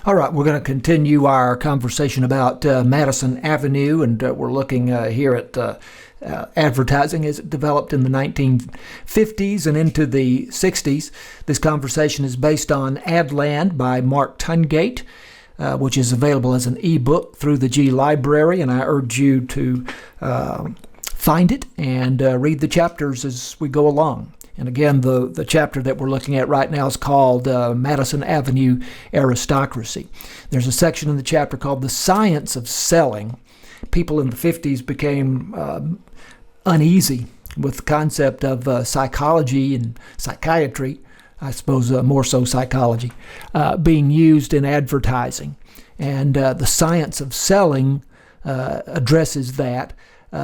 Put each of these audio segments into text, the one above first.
All right, we're going to continue our conversation about Madison Avenue, and we're looking here at advertising as it developed in the 1950s and into the 60s. This conversation is based on Adland by Mark Tungate, which is available as an ebook through the G Library, and I urge you to find it and read the chapters as we go along. And again, the chapter that we're looking at right now is called Madison Avenue Aristocracy. There's a section in the chapter called The Science of Selling. People in the 50s became uneasy with the concept of psychology and psychiatry, I suppose more so psychology, being used in advertising. And the science of selling addresses that.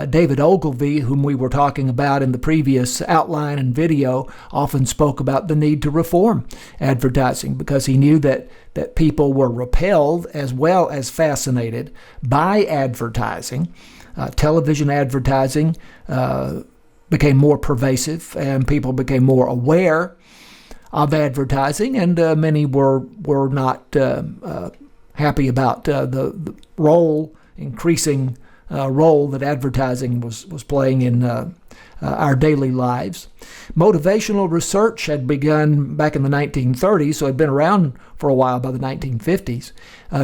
David Ogilvy, whom we were talking about in the previous outline and video, often spoke about the need to reform advertising because he knew that people were repelled as well as fascinated by advertising. Television advertising became more pervasive and people became more aware of advertising, and many were not happy about the increasing role that advertising was playing in our daily lives. Motivational research had begun back in the 1930s, so it had been around for a while by the 1950s,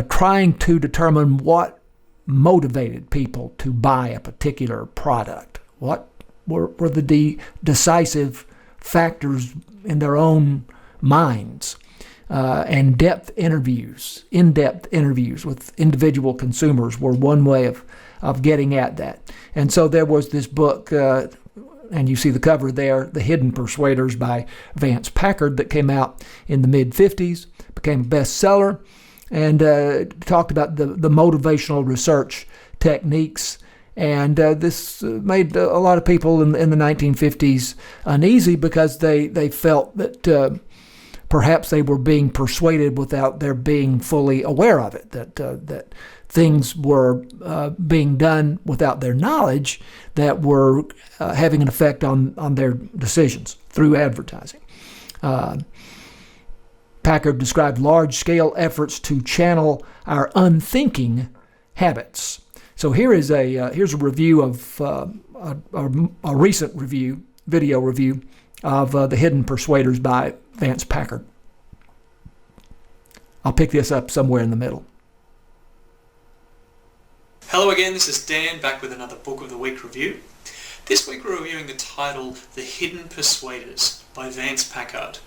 trying to determine what motivated people to buy a particular product. What were the decisive factors in their own minds? And in-depth interviews with individual consumers were one way of getting at that. And so there was this book, and you see the cover there, The Hidden Persuaders by Vance Packard, that came out in the mid-50s, became a bestseller, and talked about the motivational research techniques. And this made a lot of people in the 1950s uneasy because they felt that perhaps they were being persuaded without their being fully aware of it, that things were being done without their knowledge that were having an effect on their decisions through advertising. Packard described large-scale efforts to channel our unthinking habits. So here's a review of a recent video review of The Hidden Persuaders by Vance Packard. I'll pick this up somewhere in the middle. Hello again, this is Dan back with another Book of the Week review. This week we're reviewing the title The Hidden Persuaders by Vance Packard,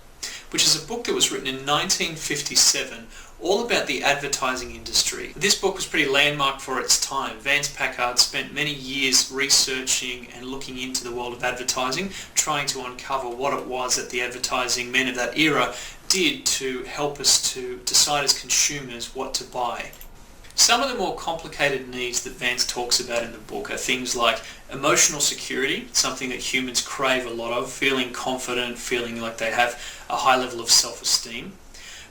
which is a book that was written in 1957 all about the advertising industry. This book was pretty landmark for its time. Vance Packard spent many years researching and looking into the world of advertising, trying to uncover what it was that the advertising men of that era did to help us to decide as consumers what to buy. Some of the more complicated needs that Vance talks about in the book are things like emotional security, something that humans crave a lot of, feeling confident, feeling like they have a high level of self-esteem.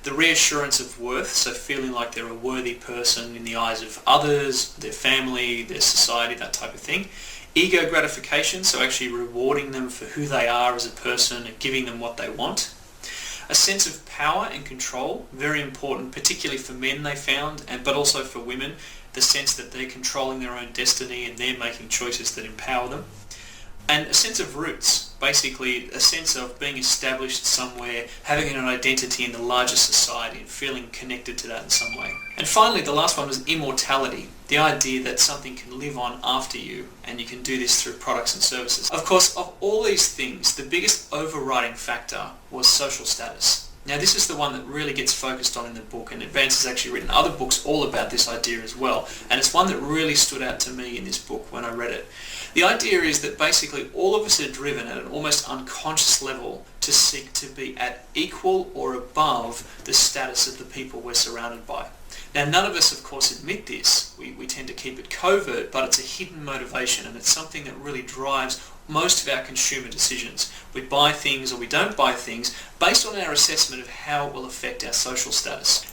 The reassurance of worth, so feeling like they're a worthy person in the eyes of others, their family, their society, that type of thing. Ego gratification, so actually rewarding them for who they are as a person and giving them what they want. A sense of power and control, very important, particularly for men they found, but also for women, the sense that they're controlling their own destiny and they're making choices that empower them. And a sense of roots, basically a sense of being established somewhere, having an identity in the larger society and feeling connected to that in some way. And finally, the last one was immortality, the idea that something can live on after you, and you can do this through products and services. Of course, of all these things, the biggest overriding factor was social status. Now, this is the one that really gets focused on in the book, and Vance has actually written other books all about this idea as well, and it's one that really stood out to me in this book when I read it. The idea is that basically all of us are driven at an almost unconscious level to seek to be at equal or above the status of the people we're surrounded by. Now, none of us, of course, admit this. We tend to keep it covert, but it's a hidden motivation, and it's something that really drives most of our consumer decisions. We buy things or we don't buy things based on our assessment of how it will affect our social status.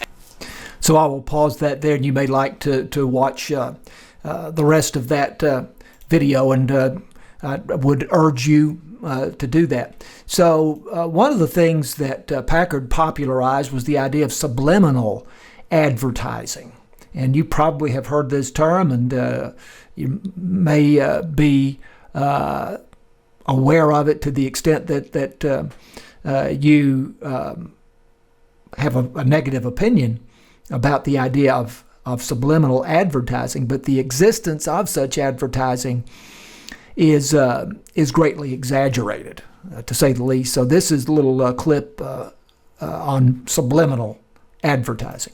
So I will pause that there, and you may like to watch the rest of that video, and I would urge you to do that. So one of the things that Packard popularized was the idea of subliminal advertising. And you probably have heard this term, and you may be aware of it to the extent that you have a negative opinion about the idea of subliminal advertising. But the existence of such advertising is greatly exaggerated, to say the least. So this is a little clip on subliminal advertising.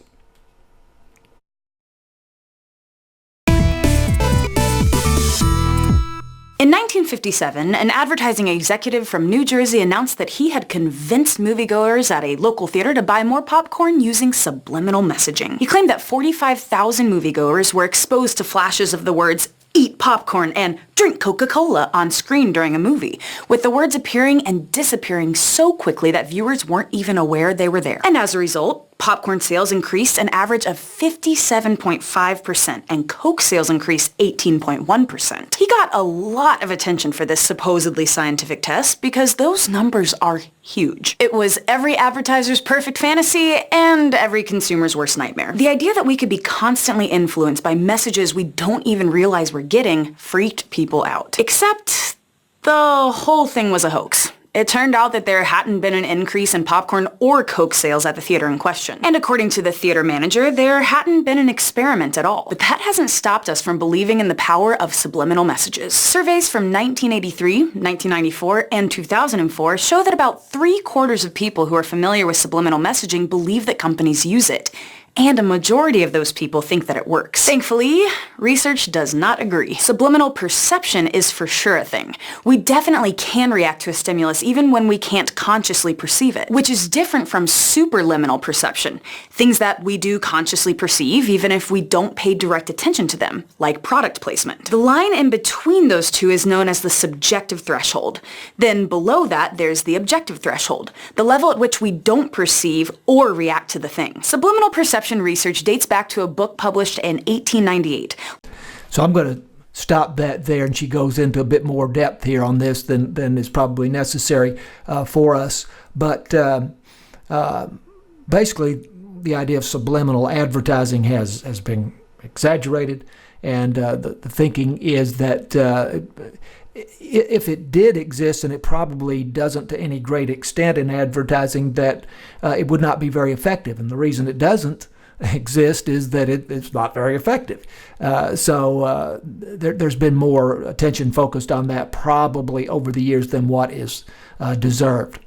In 1957, an advertising executive from New Jersey announced that he had convinced moviegoers at a local theater to buy more popcorn using subliminal messaging. He claimed that 45,000 moviegoers were exposed to flashes of the words "eat popcorn" and "drink Coca-Cola" on screen during a movie, with the words appearing and disappearing so quickly that viewers weren't even aware they were there. And as a result, popcorn sales increased an average of 57.5%, and Coke sales increased 18.1%. He got a lot of attention for this supposedly scientific test because those numbers are huge. It was every advertiser's perfect fantasy and every consumer's worst nightmare. The idea that we could be constantly influenced by messages we don't even realize we're getting freaked people out. Except the whole thing was a hoax. It turned out that there hadn't been an increase in popcorn or Coke sales at the theater in question. And according to the theater manager, there hadn't been an experiment at all. But that hasn't stopped us from believing in the power of subliminal messages. Surveys from 1983, 1994, and 2004 show that about 3/4 of people who are familiar with subliminal messaging believe that companies use it. And a majority of those people think that it works. Thankfully, research does not agree. Subliminal perception is for sure a thing. We definitely can react to a stimulus even when we can't consciously perceive it, which is different from superliminal perception, things that we do consciously perceive even if we don't pay direct attention to them, like product placement. The line in between those two is known as the subjective threshold. Then below that, there's the objective threshold, the level at which we don't perceive or react to the thing. Subliminal perception research dates back to a book published in 1898. So I'm going to stop that there, and she goes into a bit more depth here on this than is probably necessary for us. But basically, the idea of subliminal advertising has been exaggerated, and the thinking is that if it did exist, and it probably doesn't to any great extent in advertising, that it would not be very effective. And the reason it doesn't exist is that it's not very effective. So there's been more attention focused on that probably over the years than what is deserved.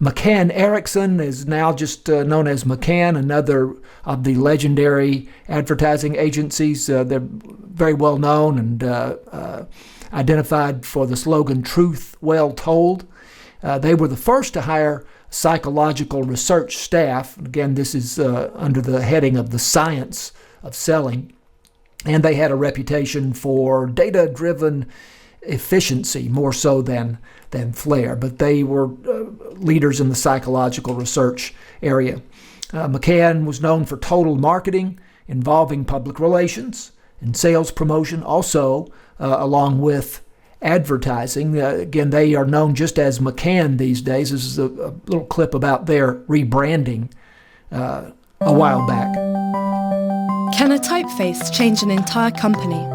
McCann Erickson is now just known as McCann, another of the legendary advertising agencies. They're very well known and identified for the slogan "Truth Well Told." They were the first to hire psychological research staff. Again, this is under the heading of the science of selling. And they had a reputation for data-driven efficiency, more so than flair. But they were leaders in the psychological research area. McCann was known for total marketing involving public relations and sales promotion, also along with advertising. Again, they are known just as McCann these days. This is a little clip about their rebranding a while back. Can a typeface change an entire company?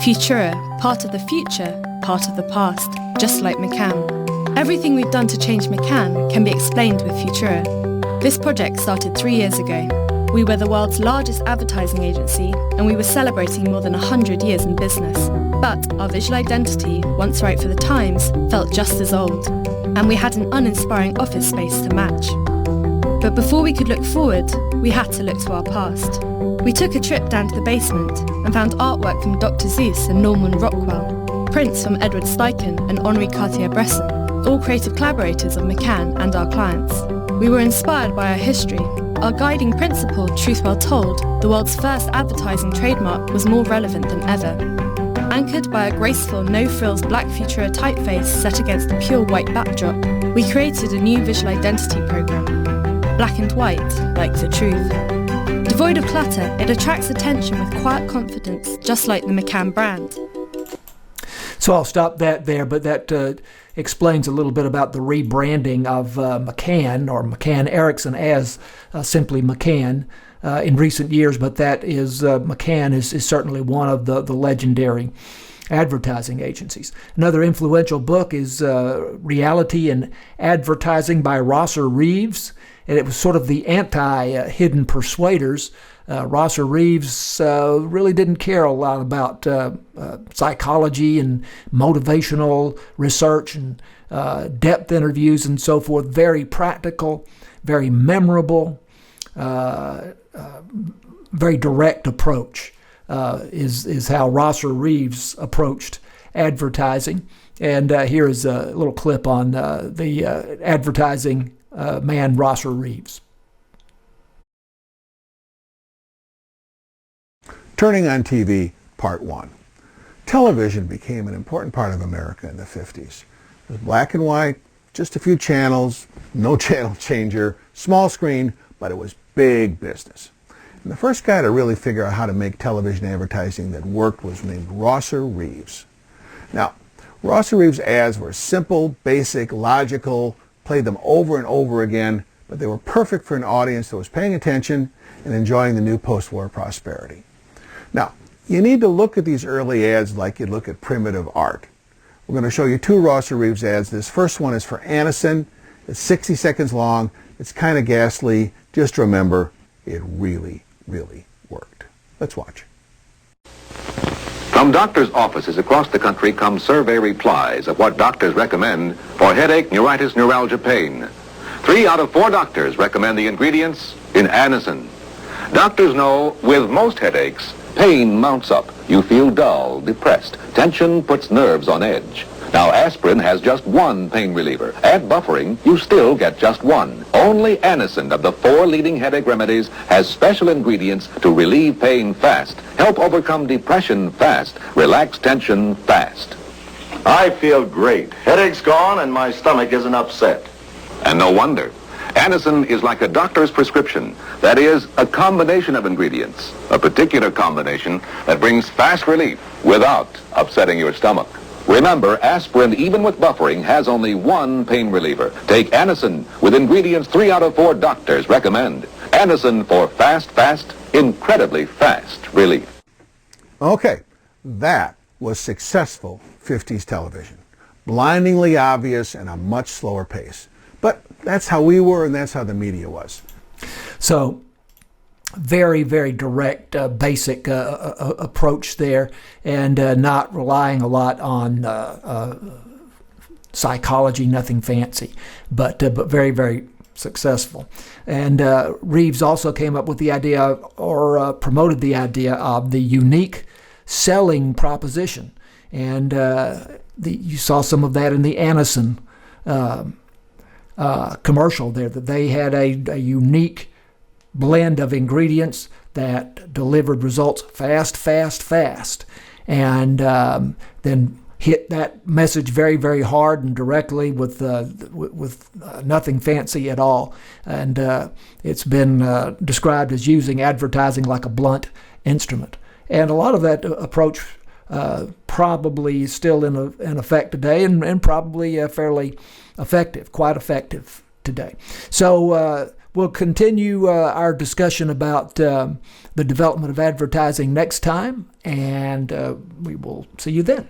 Futura, part of the future, part of the past, just like McCann. Everything we've done to change McCann can be explained with Futura. This project started 3 years ago. We were the world's largest advertising agency, and we were celebrating more than 100 years in business. But our visual identity, once right for the times, felt just as old, and we had an uninspiring office space to match. But before we could look forward, we had to look to our past. We took a trip down to the basement and found artwork from Dr. Seuss and Norman Rockwell, prints from Edward Steichen and Henri Cartier-Bresson, all creative collaborators of McCann and our clients. We were inspired by our history. Our guiding principle, Truth Well Told, the world's first advertising trademark, was more relevant than ever. Anchored by a graceful, no-frills black Futura typeface set against a pure white backdrop, we created a new visual identity program. Black and white, like the truth. Devoid of clutter, it attracts attention with quiet confidence, just like the McCann brand. So I'll stop that there, but that explains a little bit about the rebranding of McCann, or McCann Erickson, as simply McCann. in recent years, but that is McCann is certainly one of the legendary advertising agencies. Another influential book is Reality and Advertising by Rosser Reeves, and it was sort of the anti-Hidden Persuaders. Rosser Reeves really didn't care a lot about psychology and motivational research and depth interviews and so forth. Very practical, very memorable, very direct approach is how Rosser Reeves approached advertising. And here is a little clip on the advertising man Rosser Reeves. Turning on TV, Part 1. Television became an important part of America in the 50s. It was black and white, just a few channels, no channel changer, small screen, but it was big business. And the first guy to really figure out how to make television advertising that worked was named Rosser Reeves. Now, Rosser Reeves' ads were simple, basic, logical, played them over and over again, but they were perfect for an audience that was paying attention and enjoying the new post-war prosperity. Now, you need to look at these early ads like you look at primitive art. We're going to show you two Rosser Reeves ads. This first one is for Madison. It's 60 seconds long. It's kind of ghastly. Just remember, it really, really worked. Let's watch. From doctors' offices across the country come survey replies of what doctors recommend for headache, neuritis, neuralgia, pain. 3 out of 4 doctors recommend the ingredients in Madison. Doctors know with most headaches, pain mounts up. You feel dull, depressed. Tension puts nerves on edge. Now, aspirin has just one pain reliever. Add buffering, you still get just one. Only Madison of the 4 leading headache remedies has special ingredients to relieve pain fast, help overcome depression fast, relax tension fast. I feel great. Headache's gone and my stomach isn't upset. And no wonder. Madison is like a doctor's prescription. That is, a combination of ingredients, a particular combination that brings fast relief without upsetting your stomach. Remember, aspirin, even with buffering, has only one pain reliever. Take Madison with ingredients 3 out of 4 doctors recommend. Madison for fast, incredibly fast relief. Okay, that was successful 50s television. Blindingly obvious and a much slower pace. But that's how we were, and that's how the media was. So, very, very direct, basic approach there, and not relying a lot on psychology, nothing fancy, but very, very successful. And Reeves also came up with the idea, or promoted the idea, of the unique selling proposition. And you saw some of that in the Madison commercial there, that they had a unique blend of ingredients that delivered results fast, and then hit that message very, very hard and directly with nothing fancy at all. And it's been described as using advertising like a blunt instrument. And a lot of that approach probably is still in effect today, and probably fairly effective, quite effective today. So we'll continue our discussion about the development of advertising next time, and we will see you then.